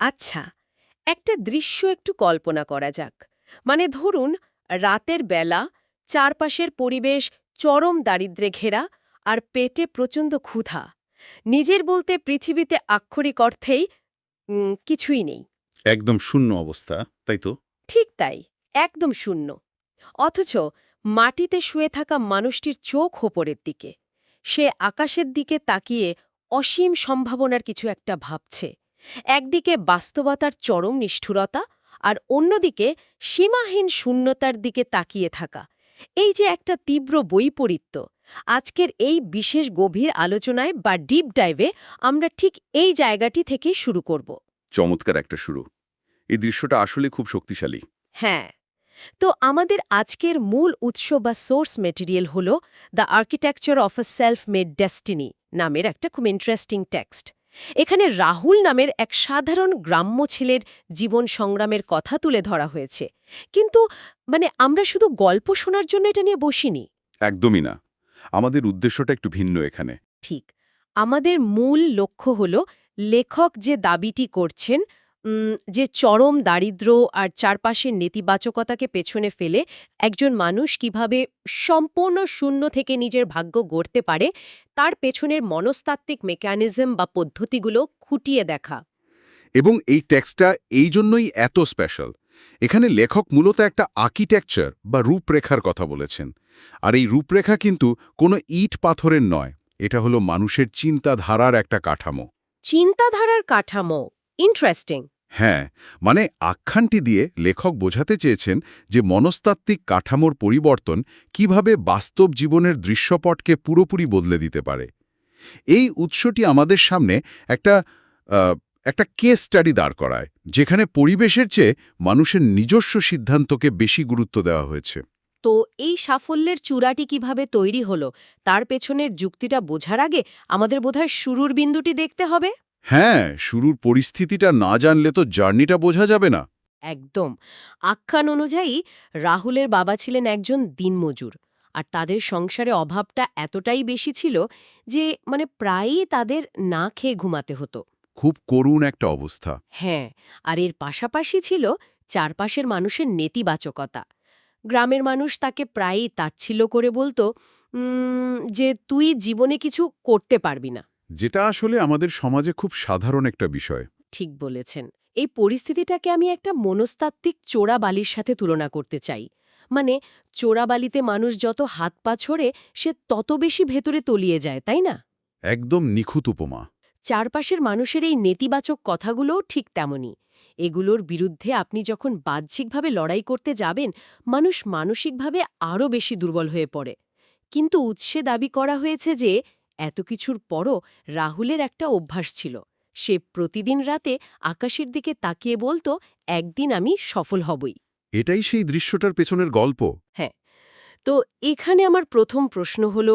আচ্ছা, একটা দৃশ্য একটু কল্পনা করা যাক। মানে ধরুন, রাতের বেলা চারপাশের পরিবেশ চরম দারিদ্র্যে ঘেরা আর পেটে প্রচণ্ড ক্ষুধা। নিজের বলতে পৃথিবীতে আক্ষরিক অর্থেই কিছুই নেই। একদম শূন্য অবস্থা, তাই তো? ঠিক তাই, একদম শূন্য। অথচ মাটিতে শুয়ে থাকা মানুষটির চোখ ওপরের দিকে। সে আকাশের দিকে তাকিয়ে অসীম সম্ভাবনার কিছু একটা ভাবছে। একদিকে বাস্তবতার চরম নিষ্ঠুরতা, আর অন্যদিকে সীমাহীন শূন্যতার দিকে তাকিয়ে থাকা। এই যে একটা তীব্র বৈপরীত্য, আজকের এই বিশেষ গভীর আলোচনায় বা ডিপ ডাইভে আমরা ঠিক এই জায়গাটি থেকেই শুরু করব। চমৎকার একটা শুরু। এই দৃশ্যটা আসলে খুব শক্তিশালী। হ্যাঁ, তো আমাদের আজকের মূল উৎস বা সোর্স মেটেরিয়াল হল the architecture of a self made destiny নামের একটা খুব ইন্টারেস্টিং টেক্সট। এখানে রাহুল নামের এক সাধারণ গ্রাম্য ছেলের জীবন সংগ্রামের কথা তুলে ধরা হয়েছে। কিন্তু আমরা শুধু গল্প শোনার জন্য এটা নিয়ে বসিনি। একদমই না। আমাদের উদ্দেশ্যটা একটু ভিন্ন এখানে। ঠিক, আমাদের মূল লক্ষ্য হল লেখক যে দাবিটি করছেন, যে চরম দারিদ্র্য আর চারপাশের নেতিবাচকতাকে পেছনে ফেলে একজন মানুষ কিভাবে সম্পূর্ণ শূন্য থেকে নিজের ভাগ্য গড়তে পারে, তার পেছনের মনস্তাত্ত্বিক মেকানিজম বা পদ্ধতিগুলো খুঁটিয়ে দেখা। এবং এই টেক্সটটা এই জন্যই এত স্পেশাল। এখানে লেখক মূলত একটা আর্কিটেকচার বা রূপরেখার কথা বলেছেন। আর এই রূপরেখা কিন্তু কোনো ইট পাথরের নয়, এটা হলো মানুষের চিন্তাধারার একটা কাঠামো। চিন্তাধারার কাঠামো, ইন্টারেস্টিং। হ্যাঁ, মানে আখ্যানটি দিয়ে লেখক বোঝাতে চেয়েছেন যে মনস্তাত্ত্বিক কাঠামোর পরিবর্তন কিভাবে বাস্তব জীবনের দৃশ্যপটকে পুরোপুরি বদলে দিতে পারে। এই উৎসটি আমাদের সামনে একটা একটা কেস স্টাডি দাঁড় করায়, যেখানে পরিবেশের চেয়ে মানুষের নিজস্ব সিদ্ধান্তকে বেশি গুরুত্ব দেওয়া হয়েছে। তো এই সাফল্যের চূড়াটি কিভাবে তৈরি হলো, তার পেছনের যুক্তিটা বোঝার আগে আমাদের বোধহয় শুরুর বিন্দুটি দেখতে হবে। হ্যাঁ, শুরুর পরিস্থিতিটা না জানলে তো জার্নিটা বোঝা যাবে না। একদম। আখ্যান অনুযায়ী রাহুলের বাবা ছিলেন একজন দিনমজুর, আর তাদের সংসারে অভাবটা এতটাই বেশি ছিল যে প্রায়ই তাদের না খেয়ে ঘুমাতে হতো। খুব করুণ একটা অবস্থা। হ্যাঁ, আর এর পাশাপাশি ছিল চারপাশের মানুষের নেতিবাচকতা। গ্রামের মানুষ তাকে প্রায়ই তাচ্ছিল্য করে বলতো যে তুই জীবনে কিছু করতে পারবি না। যেটা আসলে আমাদের সমাজে খুব সাধারণ একটা বিষয়। ঠিক বলেছেন। এই পরিস্থিতিটাকে আমি একটা মনস্তাত্ত্বিক চোরাবালির সাথে তুলনা করতে চাই। মানে, চোরাবালিতে মানুষ যত হাত পা ছড়ে সে তত বেশি ভেতরে তলিয়ে যায়, তাই না? একদম নিখুঁত উপমা। চারপাশের মানুষের এই নেতিবাচক কথাগুলোও ঠিক তেমনই। এগুলোর বিরুদ্ধে আপনি যখন বাহ্যিকভাবে লড়াই করতে যাবেন, মানুষ মানসিকভাবে আরও বেশি দুর্বল হয়ে পড়ে। কিন্তু উৎসে দাবি করা হয়েছে যে এত কিছুর পরও রাহুলের একটা অভ্যাস ছিল। সে প্রতিদিন রাতে আকাশের দিকে তাকিয়ে বলতো, একদিন আমি সফল হবই। এটাই সেই দৃশ্যটার পেছনের গল্প। হ্যাঁ, তো এখানে আমার প্রথম প্রশ্ন হল,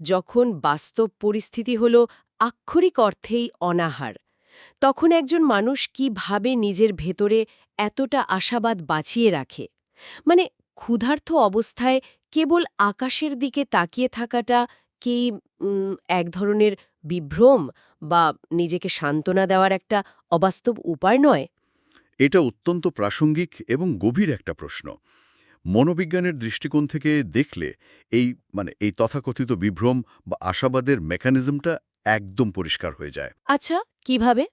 যখন বাস্তব পরিস্থিতি হল আক্ষরিক অর্থেই অনাহার, তখন একজন মানুষ কিভাবে নিজের ভেতরে এতটা আশাবাদ বাঁচিয়ে রাখে? মানে, ক্ষুধার্ত অবস্থায় কেবল আকাশের দিকে তাকিয়ে থাকাটা কি এক ধরনের বিভ্রম বা নিজেকে সান্ত্বনা দেওয়ার একটা অবাস্তব উপায় নয়? এটা অত্যন্ত প্রাসঙ্গিক এবং গভীর একটা প্রশ্ন। মনোবিজ্ঞানের দৃষ্টিকোণ থেকে দেখলে এই এই তথাকথিত বিভ্রম বা আশাবাদের মেকানিজমটা একদম পরিষ্কার হয়ে যায়। আচ্ছা, কিভাবে?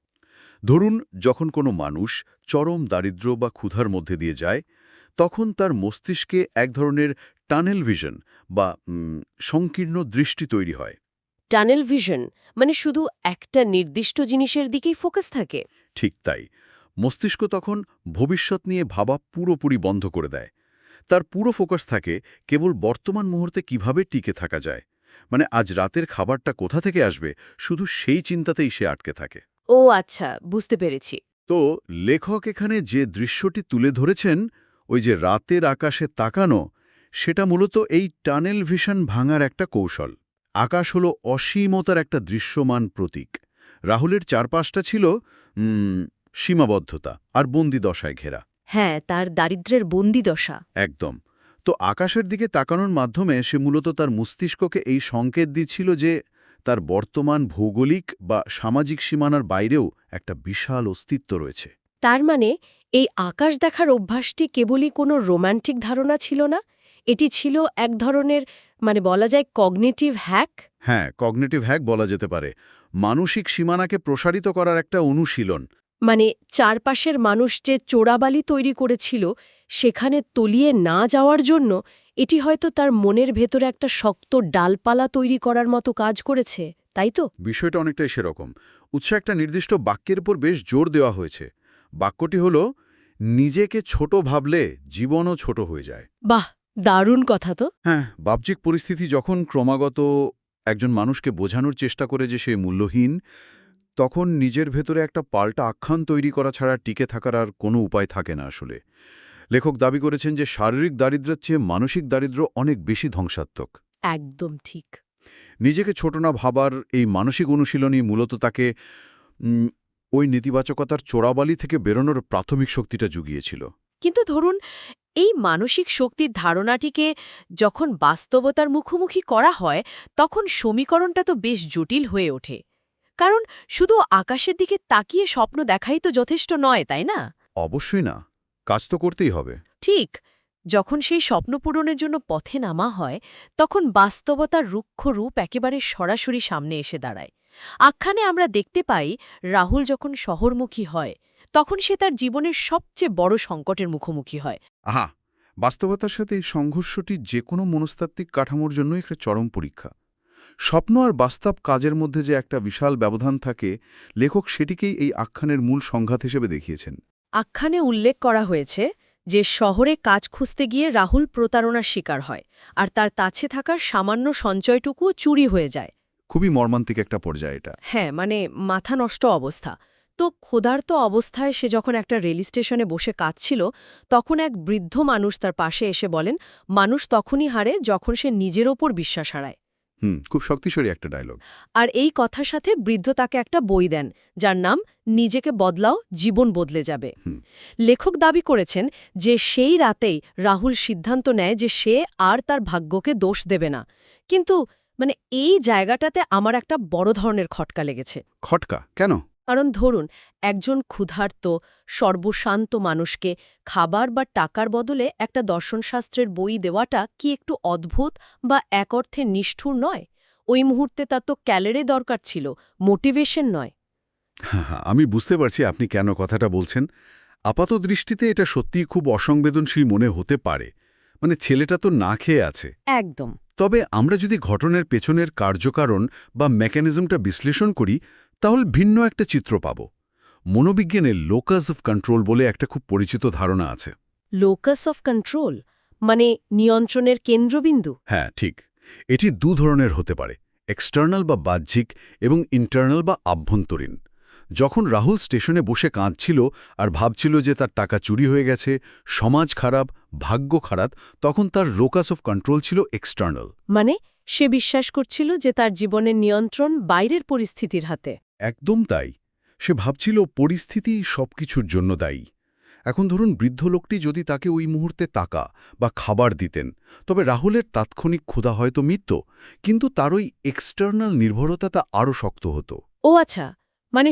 ধরুন, যখন কোনো মানুষ চরম দারিদ্র্য বা ক্ষুধার মধ্যে দিয়ে যায়, তখন তার মস্তিষ্কে এক ধরনের টানেল ভিশন বা সংকীর্ণ দৃষ্টি তৈরি হয়। টানেল ভিশন মানে শুধু একটা নির্দিষ্ট জিনিসের দিকেই ফোকাস থাকে? ঠিক তাই। মস্তিষ্ক তখন ভবিষ্যৎ নিয়ে ভাবা পুরোপুরি বন্ধ করে দেয়। তার পুরো ফোকাস থাকে কেবল বর্তমান মুহূর্তে কিভাবে টিকে থাকা যায়। আজ রাতের খাবারটা কোথা থেকে আসবে, শুধু সেই চিন্তাতেই সে আটকে থাকে। ও আচ্ছা, বুঝতে পেরেছি। তো লেখক এখানে যে দৃশ্যটি তুলে ধরেছেন, ওই যে রাতের আকাশে তাকানো, সেটা মূলত এই টানেল ভিশন ভাঙার একটা কৌশল। আকাশ হলো অসীমতার একটা দৃশ্যমান প্রতীক। রাহুলের চারপাশটা ছিল সীমাবদ্ধতা আর বন্দিদশায় ঘেরা। হ্যাঁ, তার দারিদ্র্যের বন্দিদশা। একদম। তো আকাশের দিকে তাকানোর মাধ্যমে সে মূলত তার মস্তিষ্ককে এই সংকেত দিচ্ছিল যে তার বর্তমান ভৌগোলিক বা সামাজিক সীমানার বাইরেও একটা বিশাল অস্তিত্ব রয়েছে। তার মানে এই আকাশ দেখার অভ্যাসটি কেবলই কোনো রোম্যান্টিক ধারণা ছিল না, এটি ছিল এক ধরনের বলা যায় কগনিটিভ হ্যাক। হ্যাঁ, কগনিটিভ হ্যাক বলা যেতে পারে। মানসিক সীমানাকে প্রসারিত করার একটা অনুশীলন। চারপাশের মানুষ যে চোরাবালি তৈরি করেছিল সেখানে তলিয়ে না যাওয়ার জন্য এটি হয়তো তার মনের ভেতরে একটা শক্ত ডালপালা তৈরি করার মতো কাজ করেছে, তাই তো? বিষয়টা অনেকটাই সেরকম। উৎসে একটা নির্দিষ্ট বাক্যের উপর বেশ জোর দেওয়া হয়েছে। বাক্যটি হল, নিজেকে ছোট ভাবলে জীবনও ছোট হয়ে যায়। বাহ, দারুণ কথা তো। হ্যাঁ, বাহ্যিক পরিস্থিতি যখন ক্রমাগত একজন মানুষকে বোঝানোর চেষ্টা করে যে সে মূল্যহীন, তখন নিজের ভেতরে একটা পাল্টা আখ্যান তৈরি করা ছাড়া টিকে থাকার আর কোনো উপায় থাকে না আসলে। লেখক দাবি করেছেন যে শারীরিক দারিদ্র্যের চেয়ে মানসিক দারিদ্র্য অনেক বেশি ধ্বংসাত্মক। একদম ঠিক। নিজেকে ছোট না ভাবার এই মানসিক অনুশীলনই মূলত তাকে ওই নেতিবাচকতার চোরাবালি থেকে বেরোনোর প্রাথমিক শক্তিটা জুগিয়েছিল। কিন্তু ধরুন, এই মানসিক শক্তির ধারণাটিকে যখন বাস্তবতার মুখোমুখি করা হয় তখন সমীকরণটা তো বেশ জটিল হয়ে ওঠে। কারণ শুধু আকাশের দিকে তাকিয়ে স্বপ্ন দেখাই তো যথেষ্ট নয়, তাই না? অবশ্যই না, কাজ তো করতেই হবে। ঠিক। যখন সেই স্বপ্ন পূরণের জন্য পথে নামা হয় তখন বাস্তবতার রুক্ষ রূপ একেবারে সরাসরি সামনে এসে দাঁড়ায়। আখ্যানে আমরা দেখতে পাই রাহুল যখন শহরমুখী হয় তখন সে তার জীবনের সবচেয়ে বড় সংকটের মুখোমুখি হয়। আহা, বাস্তবতার সাথে এই সংঘর্ষটি যে কোনো মনস্তাত্ত্বিক কাঠামোর জন্য একটা চরম পরীক্ষা। স্বপ্ন আর বাস্তব কাজের মধ্যে যে একটা বিশাল ব্যবধান থাকে, লেখক সেটিকেই এই আখ্যানের মূল সংঘাত হিসেবে দেখিয়েছেন। আখ্যানে উল্লেখ করা হয়েছে যে শহরে কাজ খুঁজতে গিয়ে রাহুল প্রতারণার শিকার হয় আর তার কাছে থাকার সামান্য সঞ্চয়টুকুও চুরি হয়ে যায়। খুবই মর্মান্তিক একটা পর্যায় এটা। হ্যাঁ, মাথা নষ্ট অবস্থা। তো ক্ষুধার্ত অবস্থায় সে যখন একটা রেল স্টেশনে বসে কাঁদছিল তখন এক বৃদ্ধ মানুষ তার পাশে এসে বলেন, মানুষ তখনই হারে যখন সে নিজের ওপর বিশ্বাস হারায়। খুব শক্তিশালী একটা ডায়লগ। আর এই কথার সাথে বৃদ্ধ তাকে একটা বই দেন যার নাম নিজেকে বদলাও, জীবন বদলে যাবে। লেখক দাবি করেছেন যে সেই রাতেই রাহুল সিদ্ধান্ত নেয় যে সে আর তার ভাগ্যকে দোষ দেবে না। কিন্তু এই জায়গাটাতে আমার একটা বড় ধরনের খটকা লেগেছে। খটকা কেন? কারণ ধরুন, একজন ক্ষুধার্ত সর্বশান্ত মানুষকে খাবার বা টাকার বদলে একটা দর্শনশাস্ত্রের বই দেওয়াটা কি একটু অদ্ভুত বা এক অর্থে নিষ্ঠুর নয়? ওই মুহূর্তে তার তো ক্যালোরি দরকার ছিল, মোটিভেশন নয়। হ্যাঁ, আমি বুঝতে পারছি আপনি কেন কথাটা বলছেন। আপাত দৃষ্টিতে এটা সত্যিই খুব অসংবেদনশীল মনে হতে পারে। ছেলেটা তো না খেয়ে আছে। একদম। তবে আমরা যদি ঘটনার পেছনের কার্যকারণ বা মেকানিজমটা বিশ্লেষণ করি তাহলে ভিন্ন একটা চিত্র পাব। মনোবিজ্ঞানে লোকাস অফ কন্ট্রোল বলে একটা খুব পরিচিত ধারণা আছে। লোকাস অফ কন্ট্রোল নিয়ন্ত্রণের কেন্দ্রবিন্দু? হ্যাঁ, ঠিক। এটি দু ধরনের হতে পারে, এক্সটার্নাল বা বাহ্যিক এবং ইন্টারনাল বা আভ্যন্তরীণ। যখন রাহুল স্টেশনে বসে কাঁদছিল আর ভাবছিল যে তার টাকা চুরি হয়ে গেছে, সমাজ খারাপ, ভাগ্য খারাপ, তখন তার লোকাস অফ কন্ট্রোল ছিল এক্সটার্নাল। সে বিশ্বাস করছিল যে তার জীবনের নিয়ন্ত্রণ বাইরের পরিস্থিতির হাতে। একদম তাই। সে ভাবছিল পরিস্থিতিই সবকিছুর জন্য দায়ী। এখন ধরুন, বৃদ্ধ লোকটি যদি তাকে ওই মুহূর্তে টাকা বা খাবার দিতেন, তবে রাহুলের তাৎক্ষণিক ক্ষুধা হয়তো মিটত, কিন্তু তার ওই এক্সটার্নাল নির্ভরতাটা আরও শক্ত হতো। ও আচ্ছা,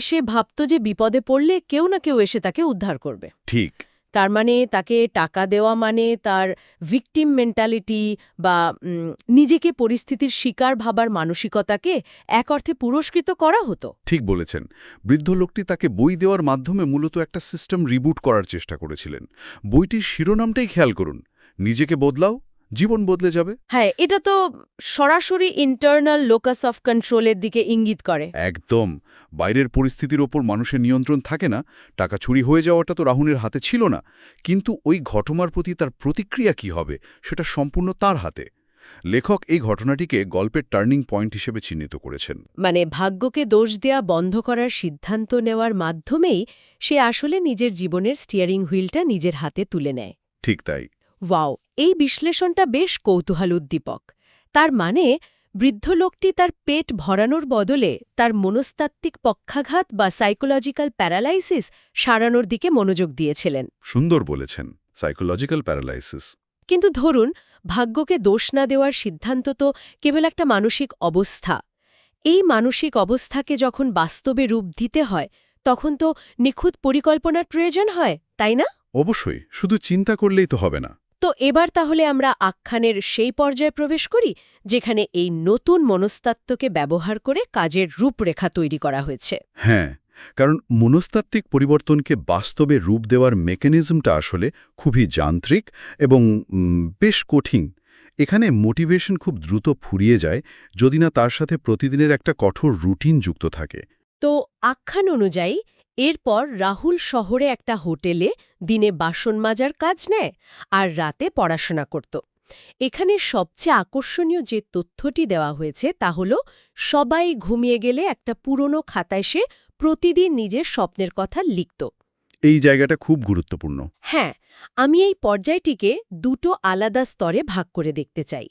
সে ভাবত যে বিপদে পড়লে কেউ না কেউ এসে তাকে উদ্ধার করবে। ঠিক। তার তাকে টাকা দেওয়া তার ভিকটিম মেন্টালিটি বা নিজেকে পরিস্থিতির শিকার ভাবার মানসিকতাকে এক অর্থে পুরস্কৃত করা হতো। ঠিক বলেছেন। বৃদ্ধ লোকটি তাকে বই দেওয়ার মাধ্যমে মূলত একটা সিস্টেম রিবুট করার চেষ্টা করেছিলেন। বইটির শিরোনামটাই খেয়াল করুন, নিজেকে বদলাও, জীবন বদলে যাবে। হ্যাঁ, এটা তো সরাসরি ইন্টারনাল লোকাস অফ কন্ট্রোলের দিকে ইঙ্গিত করে। একদম। বাইরের পরিস্থিতির ওপর মানুষের নিয়ন্ত্রণ থাকে না। টাকা চুরি হয়ে যাওয়াটা তো রাহুলের হাতে ছিল না, কিন্তু ওই ঘটনার প্রতি তার প্রতিক্রিয়া কি হবে সেটা সম্পূর্ণ তার হাতে। লেখক এই ঘটনাটিকে গল্পের টার্নিং পয়েন্ট হিসেবে চিহ্নিত করেছেন। ভাগ্যকে দোষ দেয়া বন্ধ করার সিদ্ধান্ত নেওয়ার মাধ্যমেই সে আসলে নিজের জীবনের স্টিয়ারিং হুইলটা নিজের হাতে তুলে নেয়। ঠিক তাই। ওয়াও, এই বিশ্লেষণটা বেশ কৌতূহল উদ্দীপক। তার বৃদ্ধ লোকটি তার পেট ভরানোর বদলে তার মনস্তাত্ত্বিক পক্ষাঘাত বা সাইকোলজিক্যাল প্যারালাইসিস সারানোর দিকে মনোযোগ দিয়েছিলেন। সুন্দর বলেছেন, সাইকোলজিক্যাল প্যারালাইসিস। কিন্তু ধরুন, ভাগ্যকে দোষ না দেওয়ার সিদ্ধান্ত তো কেবল একটা মানসিক অবস্থা। এই মানসিক অবস্থাকে যখন বাস্তবে রূপ দিতে হয় তখন তো নিখুঁত পরিকল্পনার প্রয়োজন হয়, তাই না? অবশ্যই, শুধু চিন্তা করলেই তো হবে না। তো এবার তাহলে আমরা আখ্যানের সেই পর্যায়ে প্রবেশ করি যেখানে এই নতুন মনস্তাত্ত্বকে ব্যবহার করে কাজের রূপরেখা তৈরি করা হয়েছে। হ্যাঁ, কারণ মনস্তাত্ত্বিক পরিবর্তনকে বাস্তবে রূপ দেওয়ার মেকানিজমটা আসলে খুবই যান্ত্রিক এবং বেশ কঠিন। এখানে মোটিভেশন খুব দ্রুত ফুরিয়ে যায় যদি না তার সাথে প্রতিদিনের একটা কঠোর রুটিন যুক্ত থাকে। তো আখ্যান অনুযায়ী এরপর রাহুল শহরে একটা হোটেলে দিনে বাসন মাজার কাজ নেয় আর রাতে পড়াশোনা করত। এখানে সবচেয়ে আকর্ষণীয় যে তথ্যটি দেওয়া হয়েছে তা হল সবাই ঘুমিয়ে গেলে একটা পুরনো খাতায় সে প্রতিদিন নিজের স্বপ্নের কথা লিখত। এই জায়গাটা খুব গুরুত্বপূর্ণ। হ্যাঁ, আমি এই পর্যায়টিকে দুটো আলাদা স্তরে ভাগ করে দেখতে চাই।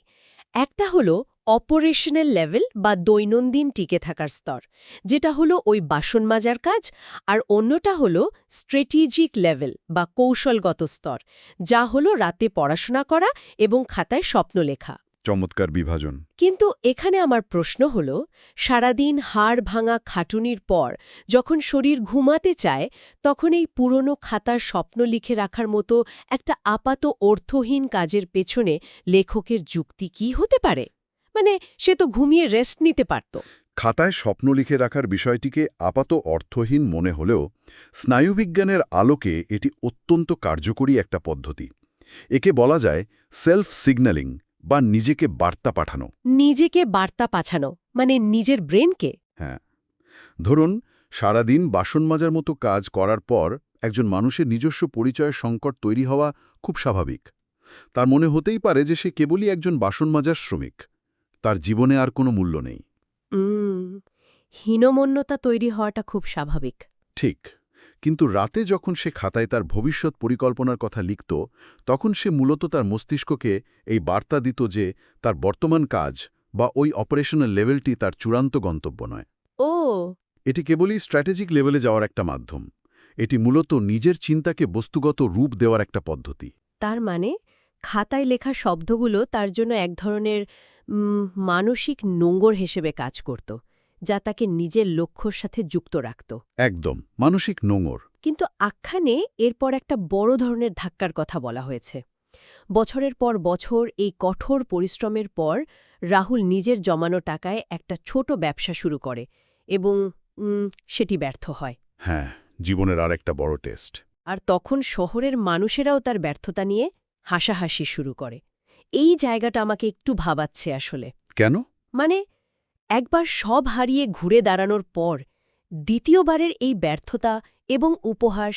একটা হলো অপারেশনাল লেভেল বা দৈনন্দিন টিকে থাকার স্তর, যেটা হলো ওই বাসন মাজার কাজ, আর অন্যটা হলো স্ট্র্যাটেজিক লেভেল বা কৌশলগত স্তর, যা হলো রাতে পড়াশোনা করা এবং খাতায় স্বপ্ন লেখা। চমৎকার বিভাজন। কিন্তু এখানে আমার প্রশ্ন হল, সারাদিন হাড় ভাঙা খাটুনির পর যখন শরীর ঘুমাতে চায় তখন এই পুরনো খাতার স্বপ্ন লিখে রাখার মতো একটা আপাত অর্থহীন কাজের পেছনে লেখকের যুক্তি কি হতে পারে? মানে সে তো ঘুমিয়ে রেস্ট নিতে পারত। খাতায় স্বপ্ন লিখে রাখার বিষয়টিকে আপাত অর্থহীন মনে হলেও স্নায়ুবিজ্ঞানের আলোকে এটি অত্যন্ত কার্যকরী একটা পদ্ধতি। একে বলা যায় সেলফ সিগন্যালিং বা নিজেকে বার্তা পাঠানো। নিজেকে বার্তা পাঠানো মানে নিজের ব্রেনকে? হ্যাঁ, ধরুন সারাদিন বাসন মাজার মতো কাজ করার পর একজন মানুষের নিজস্ব পরিচয়ের সংকট তৈরি হওয়া খুব স্বাভাবিক। তার মনে হতেই পারে যে সে কেবলই একজন বাসন মাজার শ্রমিক, তার জীবনে আর কোনো মূল্য নেই। হীনমন্যতা তৈরি হওয়াটা খুব স্বাভাবিক। ঠিক, কিন্তু রাতে যখন সে খাতায় তার ভবিষ্যৎ পরিকল্পনার কথা লিখত তখন সে মূলত তার মস্তিষ্ককে এই বার্তা দিত যে তার বর্তমান কাজ বা ওই অপারেশনাল লেভেলটি তার চূড়ান্ত গন্তব্য নয়। ও, এটি কেবলই স্ট্র্যাটেজিক লেভেলে যাওয়ার একটা মাধ্যম। এটি মূলত নিজের চিন্তাকে বস্তুগত রূপ দেওয়ার একটা পদ্ধতি। তার মানে খাতায় লেখা শব্দগুলো তার জন্য এক ধরনের মানসিক নোঙর হিসেবে কাজ করত, যা তাকে নিজের লক্ষ্যর সাথে যুক্ত রাখত। একদম মানসিক নোঙর। কিন্তু আখ্যানে এরপর একটা বড় ধরনের ধাক্কার কথা বলা হয়েছে। বছরের পর বছর এই কঠোর পরিশ্রমের পর রাহুল নিজের জমানো টাকায় একটা ছোট ব্যবসা শুরু করে এবং সেটি ব্যর্থ হয়। হ্যাঁ, জীবনের আর একটা বড় টেস্ট। আর তখন শহরের মানুষেরাও তার ব্যর্থতা নিয়ে হাসাহাসি শুরু করে। এই জায়গাটা আমাকে একটু ভাবাচ্ছে আসলে। কেন? মানে একবার সব হারিয়ে ঘুরে দাঁড়ানোর পর দ্বিতীয়বারের এই ব্যর্থতা এবং উপহাস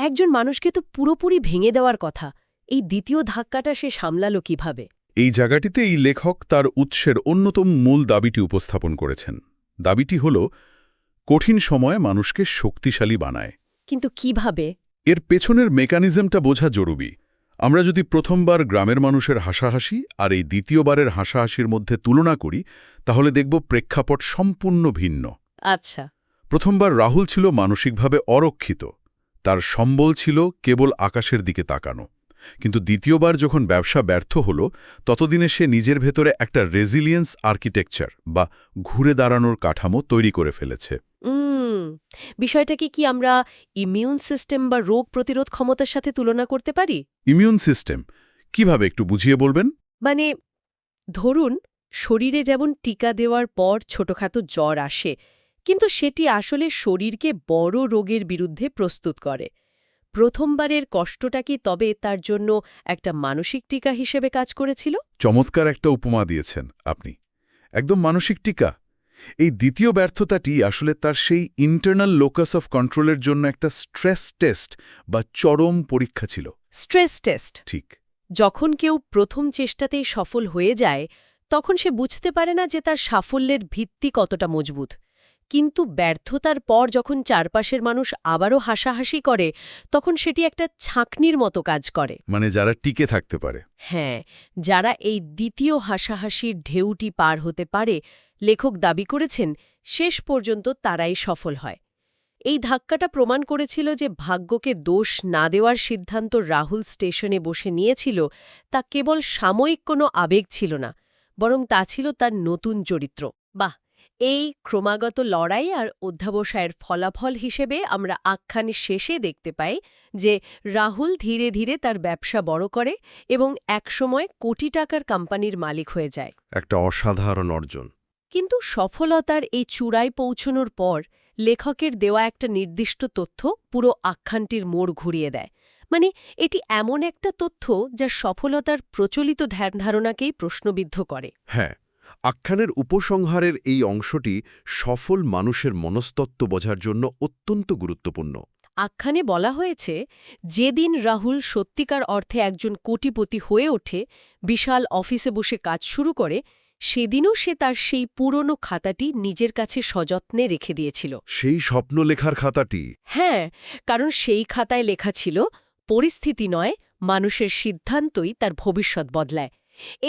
একজন মানুষকে তো পুরোপুরি ভেঙে দেওয়ার কথা। এই দ্বিতীয় ধাক্কাটা সে সামলালো কিভাবে? এই জায়গাটিতে এই লেখক তার উৎসের অন্যতম মূল দাবিটি উপস্থাপন করেছেন। দাবিটি হল কঠিন সময়ে মানুষকে শক্তিশালী বানায়। কিন্তু কিভাবে? এর পেছনের মেকানিজমটা বোঝা জরুরি। আমরা যদি প্রথমবার গ্রামের মানুষের হাসাহাসি আর এই দ্বিতীয়বারের হাসাহাসির মধ্যে তুলনা করি তাহলে দেখব প্রেক্ষাপট সম্পূর্ণ ভিন্ন। আচ্ছা। প্রথমবার রাহুল ছিল মানসিকভাবে অরক্ষিত, তার সম্বল ছিল কেবল আকাশের দিকে তাকানো। কিন্তু দ্বিতীয়বার যখন ব্যবসা ব্যর্থ হল ততদিনে সে নিজের ভেতরে একটা রেজিলিয়েন্স আর্কিটেকচার বা ঘুরে দাঁড়ানোর কাঠামো তৈরি করে ফেলেছে। বিষয়টাকে কি আমরা ইমিউন সিস্টেম বা রোগ প্রতিরোধ ক্ষমতার সাথে তুলনা করতে পারি? ইমিউন সিস্টেম কিভাবে একটু বুঝিয়ে বলবেন? মানে ধরুন শরীরে যেমন টিকা দেওয়ার পর ছোটখাটো জ্বর আসে, কিন্তু সেটি আসলে শরীরকে বড় রোগের বিরুদ্ধে প্রস্তুত করে। প্রথমবারের কষ্টটা কি তবে তার জন্য একটা মানসিক টিকা হিসেবে কাজ করেছিল? চমৎকার একটা উপমা দিয়েছেন আপনি, একদম মানসিক টিকা। এই দ্বিতীয় ব্যর্থতাটি আসলে তার সেই ইন্টারনাল লোকাস অফ কন্ট্রোলের জন্য একটা স্ট্রেস টেস্ট বা চরম পরীক্ষা ছিল। Stress test. ঠিক। যখন কেউ প্রথম চেষ্টাতেই সফল হয়ে যায় তখন সে বুঝতে পারে না যে তার সাফল্যের ভিত্তি কতটা মজবুত। কিন্তু ব্যর্থতার পর যখন চারপাশের মানুষ আবারও হাসাহাসি করে তখন সেটি একটা ছাঁকনির মতো কাজ করে। মানে যারা টিকে থাকতে পারে। হ্যাঁ, যারা এই দ্বিতীয় হাসাহাসির ঢেউটি পার হতে পারে, লেখক দাবি করেছেন শেষ পর্যন্ত তারাই সফল হয়। এই ধাক্কাটা প্রমাণ করেছিল যে ভাগ্যকে দোষ না দেওয়ার সিদ্ধান্ত রাহুল স্টেশনে বসে নিয়েছিল তা কেবল সাময়িক কোনো আবেগ ছিল না, বরং তা ছিল তার নতুন চরিত্র। বাহ, এই ক্রমাগত লড়াই আর অধ্যাবসায়ের ফলাফল হিসেবে আমরা আখ্যানের শেষে দেখতে পাই যে রাহুল ধীরে ধীরে তার ব্যবসা বড় করে এবং একসময় কোটি টাকার কোম্পানির মালিক হয়ে যায়। একটা অসাধারণ অর্জন। কিন্তু সফলতার এই চূড়ায় পৌঁছনোর পর লেখকের দেওয়া একটা নির্দিষ্ট তথ্য পুরো আখ্যানটির মোড় ঘুরিয়ে দেয়। মানে এটি এমন একটা তথ্য যা সফলতার প্রচলিত ধ্যানধারণাকেই প্রশ্নবিদ্ধ করে। হ্যাঁ, আখ্যানের উপসংহারের এই অংশটি সফল মানুষের মনস্তত্ত্ব বোঝার জন্য অত্যন্ত গুরুত্বপূর্ণ। আখ্যানে বলা হয়েছে, যেদিন রাহুল সত্যিকার অর্থে একজন কোটিপতি হয়ে ওঠে, বিশাল অফিসে বসে কাজ শুরু করে, সেদিনও সে তার সেই পুরনো খাতাটি নিজের কাছে সযত্নে রেখে দিয়েছিল। সেই স্বপ্ন লেখার খাতাটি। হ্যাঁ, কারণ সেই খাতায় লেখা ছিল, পরিস্থিতি নয়, মানুষের সিদ্ধান্তই তার ভবিষ্যৎ বদলায়।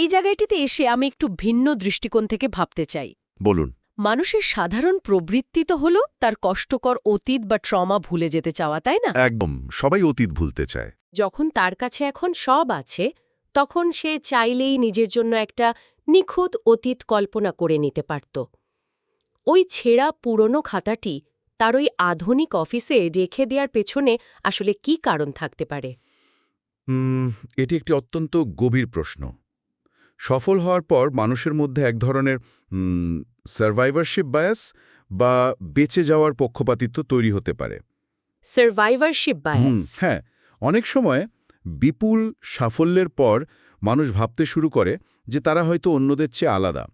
এই জায়গাটিতে এসে আমি একটু ভিন্ন দৃষ্টিকোণ থেকে ভাবতে চাই। বলুন। মানুষের সাধারণ প্রবৃত্তি তো হল তার কষ্টকর অতীত বা ট্রমা ভুলে যেতে চাওয়া, তাই না? একদম, সবাই অতীত ভুলতে চায়। যখন তার কাছে এখন সব আছে, তখন সে চাইলেই নিজের জন্য একটা নিখুঁত অতীত কল্পনা করে নিতে পারত। ওই ছেঁড়া পুরনো খাতাটি তার ওই আধুনিক অফিসে রেখে দেওয়ার পেছনে আসলে কি কারণ থাকতে পারে? এটি একটি অত্যন্ত গভীর প্রশ্ন। সফল হওয়ার পর মানুষের মধ্যে এক ধরনের সার্ভাইভারশিপ বায়াস বা বেঁচে যাওয়ার পক্ষপাতিত্ব তৈরি হতে পারে। সার্ভাইভারশিপ বায়াস? হ্যাঁ, অনেক সময় বিপুল সাফল্যের পর মানুষ ভাবতে শুরু করে যে তারা হয়তো অন্যদের চেয়ে আলাদা,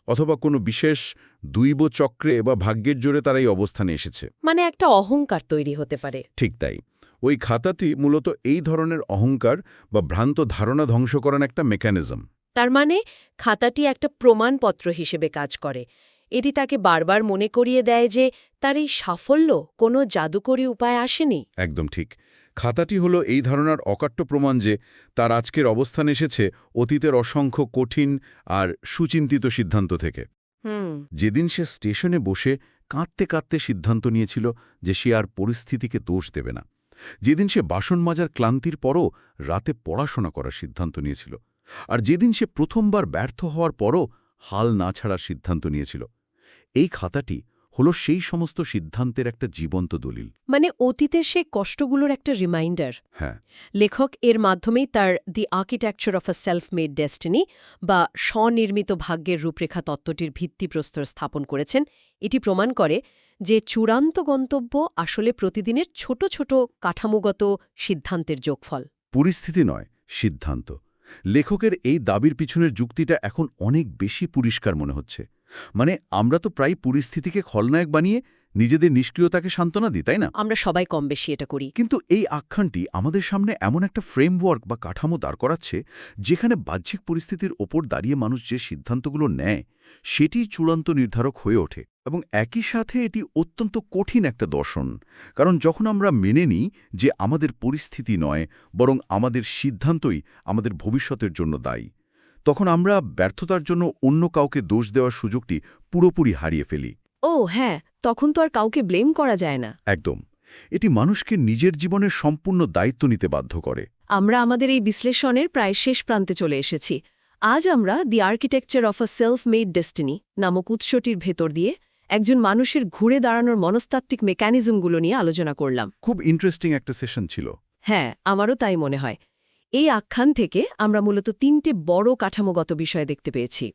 অথবা কোনো বিশেষ দৈব চক্রে বা ভাগ্যের জোরে তারা এই অবস্থানে এসেছে। মানে একটা অহংকার তৈরি হতে পারে। ঠিক তাই। ওই খাতাটি মূলত এই ধরনের অহংকার বা ভ্রান্ত ধারণা ধ্বংস করার একটা মেকানিজম। তার মানে খাতাটি একটা প্রমাণপত্র হিসেবে কাজ করে। এটি তাকে বারবার মনে করিয়ে দেয় যে তার এই সাফল্য কোনো জাদুকরী উপায় আসেনি। একদম ঠিক। খাতাটি হলো এই ধারণার অকাট্য প্রমাণ যে তার আজকের অবস্থান এসেছে অতীতের অসংখ্য কঠিন আর সুচিন্তিত সিদ্ধান্ত থেকে। যেদিন সে স্টেশনে বসে কাঁদতে কাঁদতে সিদ্ধান্ত নিয়েছিল যে সে আর পরিস্থিতিকে দোষ দেবে না, যেদিন সে বাসন মাজার ক্লান্তির পরও রাতে পড়াশোনা করার সিদ্ধান্ত নিয়েছিল, আর যেদিন সে প্রথমবার ব্যর্থ হওয়ার পরও হাল না ছাড়ার সিদ্ধান্ত নিয়েছিল, এই খাতাটি হলো সেই সমস্ত সিদ্ধান্তের একটা জীবন্ত দলিল। মানে অতীতের সেই কষ্টগুলোর একটা রিমাইন্ডার। হ্যাঁ, লেখক এর মাধ্যমেই তার the architecture of a self made destiny বা স্বনির্মিত ভাগ্যের রূপরেখা তত্ত্বটির ভিত্তিপ্রস্তর স্থাপন করেছেন। এটি প্রমাণ করে যে চূড়ান্ত গন্তব্য আসলে প্রতিদিনের ছোট ছোট কাঠামোগত সিদ্ধান্তের যোগফল। পরিস্থিতি নয়, সিদ্ধান্ত। লেখকের এই দাবির পিছনের যুক্তিটা এখন অনেক বেশি পরিষ্কার মনে হচ্ছে। মানে আমরা তো প্রায় পরিস্থিতিকে খলনায়ক বানিয়ে নিজেদের নিষ্ক্রিয়তাকে সান্ত্বনা দিই, তাই না? আমরা সবাই কম বেশি এটা করি। কিন্তু এই আখ্যানটি আমাদের সামনে এমন একটা ফ্রেমওয়ার্ক বা কাঠামো দাঁড় করাচ্ছে যেখানে বাহ্যিক পরিস্থিতির ওপর দাঁড়িয়ে মানুষ যে সিদ্ধান্তগুলো নেয় সেটি চূড়ান্ত নির্ধারক হয়ে ওঠে। এবং একই সাথে এটি অত্যন্ত কঠিন একটা দর্শন, কারণ যখন আমরা মেনে নিই যে আমাদের পরিস্থিতি নয় বরং আমাদের সিদ্ধান্তই আমাদের ভবিষ্যতের জন্য দায়ী, তখন আমরা ব্যর্থতার জন্য অন্য কাউকে দোষ দেওয়ার সুযোগটি পুরোপুরি হারিয়ে ফেলি। ও হ্যাঁ, তখন তো আর কাউকে ব্লেম করা যায় না। একদম। এটি মানুষকে নিজের জীবনের সম্পূর্ণ দায়িত্ব নিতে বাধ্য করে। আমরা আমাদের এই বিশ্লেষণের প্রায় শেষ প্রান্তে চলে এসেছি। আজ আমরা the architecture of a self made destiny নামক উৎসটির ভেতর দিয়ে একজন মানুষের ঘুরে দাঁড়ানোর মনস্তাত্ত্বিক মেকানিজমগুলো নিয়ে আলোচনা করলাম। খুব ইন্টারেস্টিং একটা সেশন ছিল। হ্যাঁ, আমারও তাই মনে হয়। এই আখ্যান থেকে আমরা মূলত 3টে বড় কাঠামোগত বিষয় দেখতে পেয়েছি।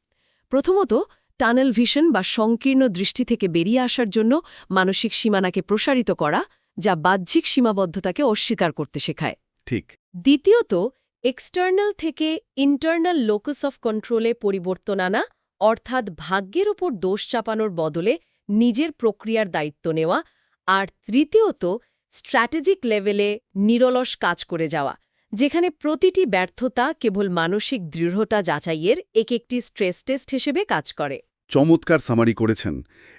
প্রথমত, টানেল ভিশন বা সংকীর্ণ দৃষ্টি থেকে বেরিয়ে আসার জন্য মানসিক সীমানাকে প্রসারিত করা, যা বাহ্যিক সীমাবদ্ধতাকে অস্বীকার করতে শেখায়। ঠিক। দ্বিতীয়ত, এক্সটার্নাল থেকে ইন্টারনাল লোকাস অফ কন্ট্রোলে পরিবর্তন আনা, অর্থাৎ ভাগ্যের ওপর দোষ চাপানোর বদলে নিজের প্রক্রিয়ার দায়িত্ব নেওয়া। আর তৃতীয়ত, স্ট্র্যাটেজিক লেভেলে নিরলস কাজ করে যাওয়া, যেখানে প্রতিটি ব্যর্থতা কেবল মানসিক দৃঢ়তা যাচাইয়ের একটি স্ট্রেস টেস্ট হিসেবে কাজ করে। চমৎকার সামারি করেছেন।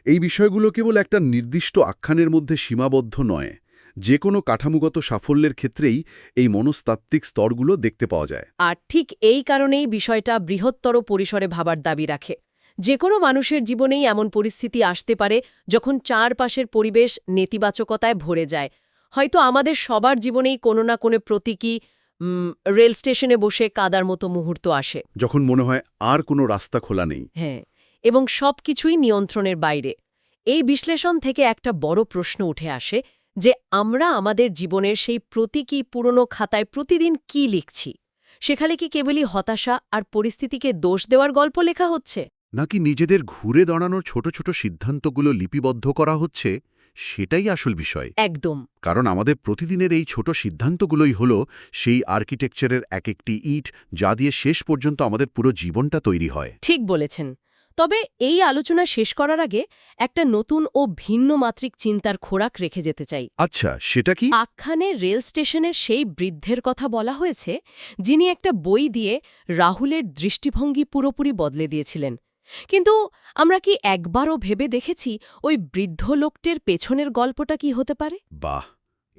এই বিষয়গুলো কেবল একটা নির্দিষ্ট আখ্যানের মধ্যে সীমাবদ্ধ নয়, যে কোনো কাঠামোগত সাফল্যের ক্ষেত্রেই এই মনস্তাত্ত্বিক স্তরগুলো দেখতে পাওয়া যায়। আর ঠিক এই কারণেই বিষয়টা বৃহত্তর পরিসরে ভাবার দাবি রাখে। যে কোনো মানুষের জীবনেই এমন পরিস্থিতি আসতে পারে যখন চারপাশের পরিবেশ নেতিবাচকতায় ভরে যায়। হয়তো আমাদের সবার জীবনেই কোনো না কোনো প্রতীকী রেল স্টেশনে বসে কাদার মতো মুহূর্ত আসে, যখন মনে হয় আর কোনো রাস্তা খোলা নেই। হ্যাঁ, এবং সবকিছুই নিয়ন্ত্রণের বাইরে। এই বিশ্লেষণ থেকে একটা বড় প্রশ্ন উঠে আসে যে আমরা আমাদের জীবনের সেই প্রতীকী পুরনো খাতায় প্রতিদিন কি লিখছি, সেখানে কি কেবলই হতাশা আর পরিস্থিতিকে দোষ দেওয়ার গল্প লেখা হচ্ছে? নাকি নিজেদের ঘুরে দাঁড়ানোর ছোট ছোট সিদ্ধান্তগুলো লিপিবদ্ধ করা হচ্ছে, সেটাই আসল বিষয়। একদম। কারণ আমাদের প্রতিদিনের এই ছোট সিদ্ধান্তগুলোই হল সেই আর্কিটেকচারের এক একটি ইট, যা দিয়ে শেষ পর্যন্ত আমাদের পুরো জীবনটা তৈরি হয়। ঠিক বলেছেন। তবে এই আলোচনা শেষ করার আগে একটা নতুন ও ভিন্ন মাত্রিক চিন্তার খোরাক রেখে যেতে চাই। আচ্ছা, সেটা কি? আখ্যানে রেল স্টেশনের সেই বৃদ্ধের কথা বলা হয়েছে, যিনি একটা বই দিয়ে রাহুলের দৃষ্টিভঙ্গি পুরোপুরি বদলে দিয়েছিলেন। কিন্তু আমরা কি একবারও ভেবে দেখেছি ওই বৃদ্ধ লোকটির পেছনের গল্পটা কি হতে পারে? বাহ,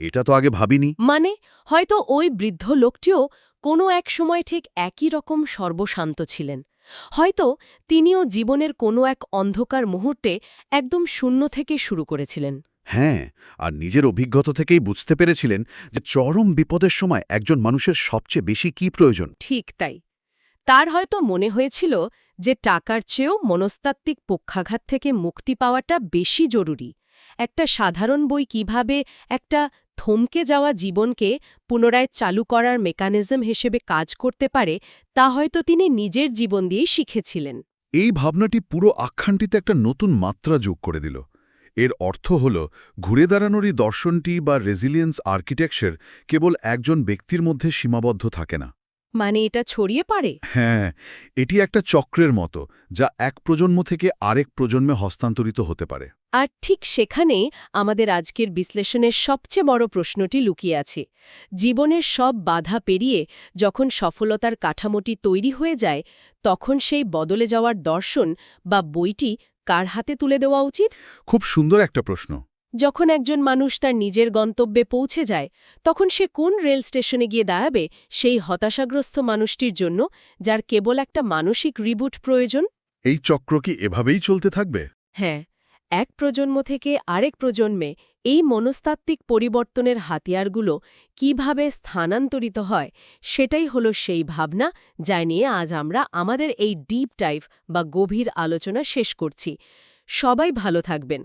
এটা তো আগে ভাবিনি। মানে হয়তো ওই বৃদ্ধ লোকটিও কোনো এক সময় ঠিক একই রকম সর্বশান্ত ছিলেন। হয়তো তিনিও জীবনের কোনো এক অন্ধকার মুহূর্তে একদম শূন্য থেকে শুরু করেছিলেন। হ্যাঁ, আর নিজের অভিজ্ঞতা থেকেই বুঝতে পেরেছিলেন যে চরম বিপদের সময় একজন মানুষের সবচেয়ে বেশি কি প্রয়োজন। ঠিক তাই। তার হয়তো মনে হয়েছিল যে টাকার চেয়েও মনস্তাত্ত্বিক পক্ষাঘাত থেকে মুক্তি পাওয়াটা বেশি জরুরি। একটা সাধারণ বই কিভাবে একটা থমকে যাওয়া জীবনকে পুনরায় চালু করার মেকানিজম হিসেবে কাজ করতে পারে, তা হয়তো তিনি নিজের জীবন দিয়েই শিখেছিলেন। এই ভাবনাটি পুরো আখ্যানটিতে একটা নতুন মাত্রা যোগ করে দিল। এর অর্থ হল ঘুরে দাঁড়ানোরই দর্শনটি বা রেজিলিয়েন্স আর্কিটেকচার কেবল একজন ব্যক্তির মধ্যে সীমাবদ্ধ থাকে না। মানে এটা ছড়িয়ে পড়ে। হ্যাঁ, এটি একটা চক্রের মতো, যা এক প্রজন্ম থেকে আরেক প্রজন্মে হস্তান্তরিত হতে পারে। আর ঠিক সেখানেই আমাদের আজকের বিশ্লেষণের সবচেয়ে বড় প্রশ্নটি লুকিয়ে আছে। জীবনের সব বাধা পেরিয়ে যখন সফলতার কাঠামোটি তৈরি হয়ে যায়, তখন সেই বদলে যাওয়ার দর্শন বা বইটি কার হাতে তুলে দেওয়া উচিত? খুব সুন্দর একটা প্রশ্ন। যখন একজন মানুষ তার নিজের গন্তব্যে পৌঁছে যায়, তখন সে কোন রেল স্টেশনে গিয়ে দাঁড়াবে সেই হতাশাগ্রস্ত মানুষটির জন্য, যার কেবল একটা মানসিক রিবুট প্রয়োজন? এই চক্র কি এভাবেই চলতে থাকবে? হ্যাঁ, এক প্রজন্ম থেকে আরেক প্রজন্মে এই মনস্তাত্ত্বিক পরিবর্তনের হাতিয়ারগুলো কিভাবে স্থানান্তরিত হয়, সেটাই হলো সেই ভাবনা যা নিয়ে আজ আমরা আমাদের এই ডিপ ডাইভ বা গভীর আলোচনা শেষ করছি। সবাই ভালো থাকবেন।